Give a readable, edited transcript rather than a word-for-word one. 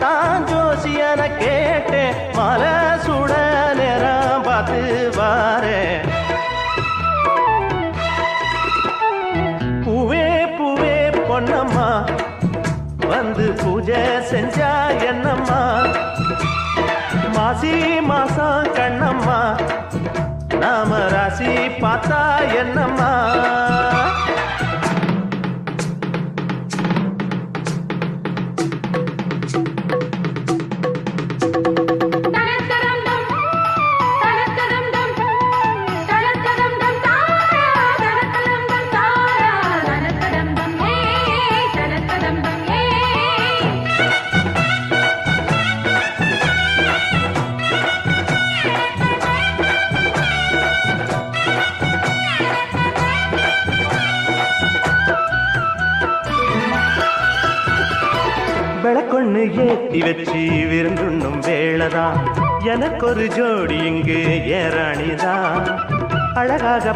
தான் ஜோசியன கேட்டேன் மலை சுட நேரம் பார்த்து வாரே பூவே பூவே பொன்னம்மா வந்து பூஜை செஞ்சா என்னம்மா மாசி மாசம் கண்ணம்மா நாம ராசி பார்த்தா என்னம்மா விளக்கொண்ணு ஏத்தி வச்சு விருந்துண்ணும் வேளதான் எனக்கு ஒரு ஜோடி இங்கு ஏறாணிதான் அழகாக